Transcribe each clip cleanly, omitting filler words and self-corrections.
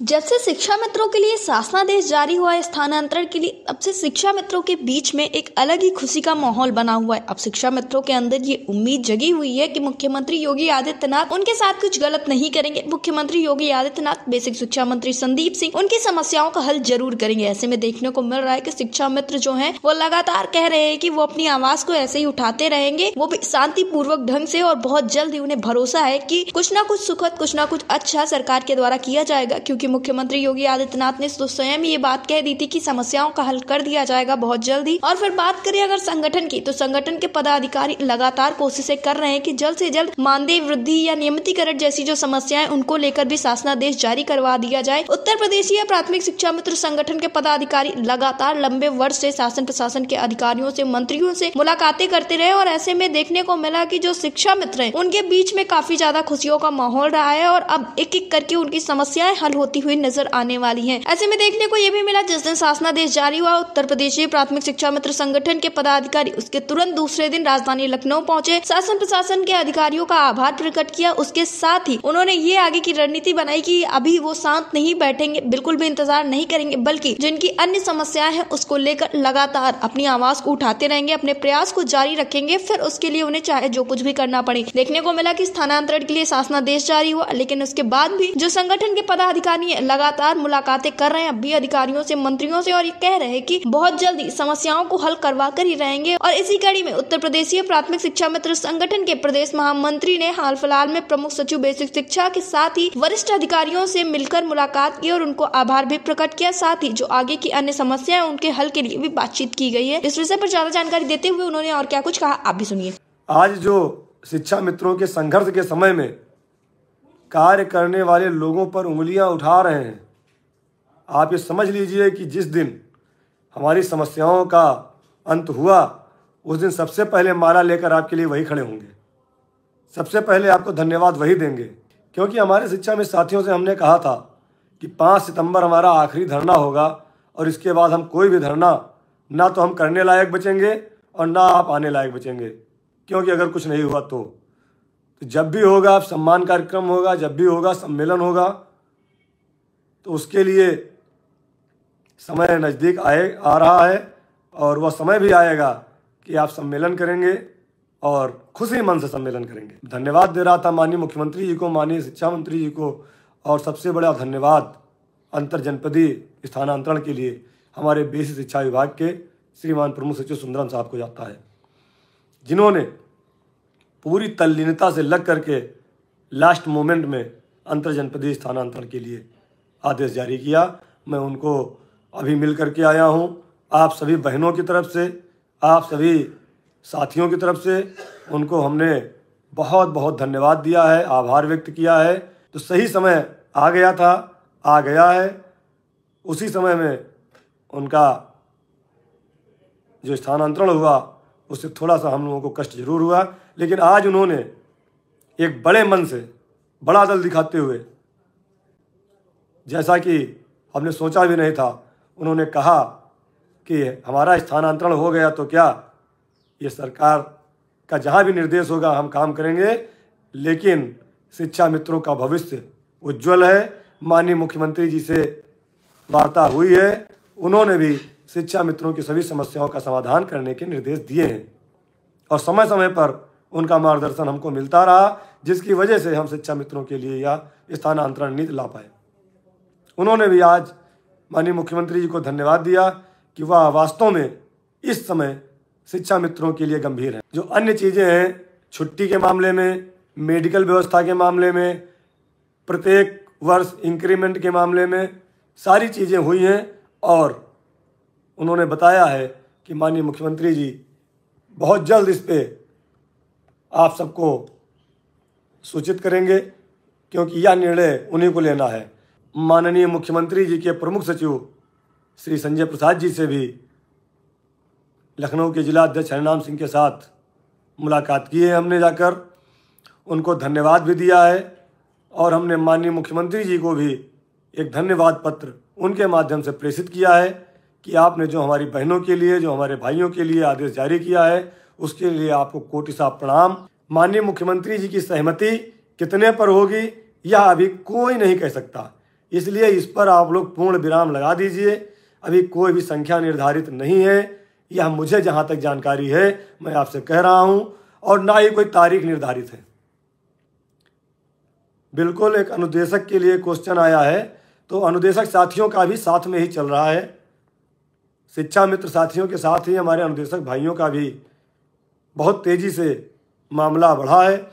जब से शिक्षा मित्रों के लिए शासनादेश जारी हुआ है स्थानांतरण के लिए, अब से शिक्षा मित्रों के बीच में एक अलग ही खुशी का माहौल बना हुआ है। अब शिक्षा मित्रों के अंदर ये उम्मीद जगी हुई है कि मुख्यमंत्री योगी आदित्यनाथ उनके साथ कुछ गलत नहीं करेंगे। मुख्यमंत्री योगी आदित्यनाथ बेसिक शिक्षा मंत्री संदीप सिंह उनकी समस्याओं का हल जरूर करेंगे। ऐसे में देखने को मिल रहा है कि शिक्षा मित्र जो है वो लगातार कह रहे हैं कि वो अपनी आवाज को ऐसे ही उठाते रहेंगे, वो भी शांतिपूर्वक ढंग से, और बहुत जल्द ही उन्हें भरोसा है कि कुछ ना कुछ सुखद, कुछ ना कुछ अच्छा सरकार के द्वारा किया जाएगा। क्योंकि मुख्यमंत्री योगी आदित्यनाथ ने तो स्वयं ये बात कह दी थी कि समस्याओं का हल कर दिया जाएगा बहुत जल्दी। और फिर बात करें अगर संगठन की, तो संगठन के पदाधिकारी लगातार कोशिशें कर रहे हैं कि जल्द से जल्द मानदेय वृद्धि या नियमितीकरण जैसी जो समस्याएं उनको लेकर भी शासनादेश जारी करवा दिया जाए। उत्तर प्रदेशीय प्राथमिक शिक्षा मित्र संगठन के पदाधिकारी लगातार लंबे वर्ष से शासन प्रशासन के अधिकारियों से, मंत्रियों से मुलाकातें करते रहे, और ऐसे में देखने को मिला कि जो शिक्षा मित्र हैं उनके बीच में काफी ज्यादा खुशियों का माहौल रहा है, और अब एक एक करके उनकी समस्याएं हल होती हुई नजर आने वाली हैं। ऐसे में देखने को ये भी मिला जिस दिन शासनादेश जारी हुआ, उत्तर प्रदेशीय प्राथमिक शिक्षा मित्र संगठन के पदाधिकारी उसके तुरंत दूसरे दिन राजधानी लखनऊ पहुंचे, शासन प्रशासन के अधिकारियों का आभार प्रकट किया। उसके साथ ही उन्होंने ये आगे की रणनीति बनाई कि अभी वो शांत नहीं बैठेंगे, बिल्कुल भी इंतजार नहीं करेंगे, बल्कि जिनकी अन्य समस्याएं हैं उसको लेकर लगातार अपनी आवाज को उठाते रहेंगे, अपने प्रयास को जारी रखेंगे, फिर उसके लिए उन्हें चाहे जो कुछ भी करना पड़े। देखने को मिला कि स्थानांतरण के लिए शासनादेश जारी हुआ, लेकिन उसके बाद भी जो संगठन के पदाधिकारी लगातार मुलाकातें कर रहे हैं अभी अधिकारियों से, मंत्रियों से, और ये कह रहे हैं कि बहुत जल्दी समस्याओं को हल करवा कर ही रहेंगे। और इसी कड़ी में उत्तर प्रदेशीय प्राथमिक शिक्षा मित्र संगठन के प्रदेश महामंत्री ने हाल फिलहाल में प्रमुख सचिव बेसिक शिक्षा के साथ ही वरिष्ठ अधिकारियों से मिलकर मुलाकात की और उनको आभार भी प्रकट किया। साथ ही जो आगे की अन्य समस्याएं उनके हल के लिए भी बातचीत की गई है। इस विषय पर ज्यादा जानकारी देते हुए उन्होंने और क्या कुछ कहा, आप भी सुनिए। आज जो शिक्षा मित्रों के संघर्ष के समय में कार्य करने वाले लोगों पर उंगलियां उठा रहे हैं, आप ये समझ लीजिए कि जिस दिन हमारी समस्याओं का अंत हुआ उस दिन सबसे पहले माला लेकर आपके लिए वही खड़े होंगे, सबसे पहले आपको धन्यवाद वही देंगे। क्योंकि हमारे शिक्षा में साथियों से हमने कहा था कि 5 सितंबर हमारा आखिरी धरना होगा, और इसके बाद हम कोई भी धरना ना तो हम करने लायक बचेंगे और ना आप आने लायक बचेंगे। क्योंकि अगर कुछ नहीं हुआ तो जब भी होगा आप सम्मान कार्यक्रम होगा, जब भी होगा सम्मेलन होगा, तो उसके लिए समय नज़दीक आ रहा है, और वह समय भी आएगा कि आप सम्मेलन करेंगे और खुशी मन से सम्मेलन करेंगे। धन्यवाद दे रहा था माननीय मुख्यमंत्री जी को, माननीय शिक्षा मंत्री जी को, और सबसे बड़ा धन्यवाद अंतर जनपदीय स्थानांतरण के लिए हमारे बेसिक शिक्षा विभाग के श्रीमान प्रमुख सचिव सुंदरम साहब को जाता है, जिन्होंने पूरी तल्लीनता से लग करके लास्ट मोमेंट में अंतर जनपदीय स्थानांतरण के लिए आदेश जारी किया। मैं उनको अभी मिल करके आया हूं। आप सभी बहनों की तरफ से, आप सभी साथियों की तरफ से उनको हमने बहुत बहुत धन्यवाद दिया है, आभार व्यक्त किया है। तो सही समय आ गया था, आ गया है। उसी समय में उनका जो स्थानांतरण हुआ उससे थोड़ा सा हम लोगों को कष्ट जरूर हुआ, लेकिन आज उन्होंने एक बड़े मन से, बड़ा दिल दिखाते हुए, जैसा कि हमने सोचा भी नहीं था, उन्होंने कहा कि हमारा स्थानांतरण हो गया तो क्या, ये सरकार का जहाँ भी निर्देश होगा हम काम करेंगे, लेकिन शिक्षा मित्रों का भविष्य उज्जवल है। माननीय मुख्यमंत्री जी से वार्ता हुई है, उन्होंने भी शिक्षा मित्रों की सभी समस्याओं का समाधान करने के निर्देश दिए हैं, और समय समय पर उनका मार्गदर्शन हमको मिलता रहा, जिसकी वजह से हम शिक्षा मित्रों के लिए यह स्थानांतरण नीति ला पाए। उन्होंने भी आज माननीय मुख्यमंत्री जी को धन्यवाद दिया कि वह वास्तव में इस समय शिक्षा मित्रों के लिए गंभीर है। जो अन्य चीज़ें हैं, छुट्टी के मामले में, मेडिकल व्यवस्था के मामले में, प्रत्येक वर्ष इंक्रीमेंट के मामले में, सारी चीज़ें हुई हैं, और उन्होंने बताया है कि माननीय मुख्यमंत्री जी बहुत जल्द इस पे आप सबको सूचित करेंगे, क्योंकि यह निर्णय उन्हीं को लेना है। माननीय मुख्यमंत्री जी के प्रमुख सचिव श्री संजय प्रसाद जी से भी लखनऊ के जिला अध्यक्ष हरिनाम सिंह के साथ मुलाकात की है हमने जाकर, उनको धन्यवाद भी दिया है, और हमने माननीय मुख्यमंत्री जी को भी एक धन्यवाद पत्र उनके माध्यम से प्रेषित किया है कि आपने जो हमारी बहनों के लिए, जो हमारे भाइयों के लिए आदेश जारी किया है, उसके लिए आपको कोटि प्रणाम। माननीय मुख्यमंत्री जी की सहमति कितने पर होगी यह अभी कोई नहीं कह सकता, इसलिए इस पर आप लोग पूर्ण विराम लगा दीजिए। अभी कोई भी संख्या निर्धारित नहीं है, यह मुझे जहाँ तक जानकारी है मैं आपसे कह रहा हूँ, और ना ही कोई तारीख निर्धारित है। बिल्कुल एक अनुदेशक के लिए क्वेश्चन आया है, तो अनुदेशक साथियों का भी साथ में ही चल रहा है। शिक्षा मित्र साथियों के साथ ही हमारे अनुदेशक भाइयों का भी बहुत तेज़ी से मामला बढ़ा है,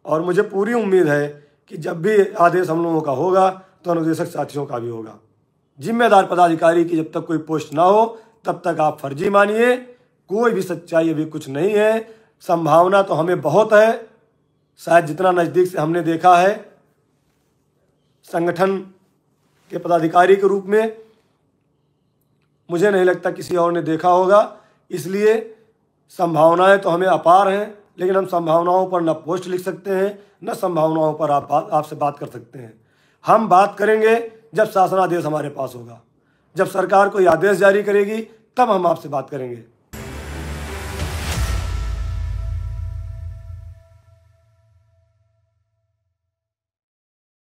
और मुझे पूरी उम्मीद है कि जब भी आदेश हम लोगों का होगा तो अनुदेशक साथियों का भी होगा। जिम्मेदार पदाधिकारी की जब तक कोई पोस्ट ना हो तब तक आप फर्जी मानिए, कोई भी सच्चाई अभी कुछ नहीं है। संभावना तो हमें बहुत है, शायद जितना नज़दीक से हमने देखा है संगठन के पदाधिकारी के रूप में, मुझे नहीं लगता किसी और ने देखा होगा। इसलिए संभावनाएं तो हमें अपार हैं, लेकिन हम संभावनाओं पर न पोस्ट लिख सकते हैं, न संभावनाओं पर आपसे बात कर सकते हैं। हम बात करेंगे जब शासनादेश हमारे पास होगा, जब सरकार कोई आदेश जारी करेगी तब हम आपसे बात करेंगे।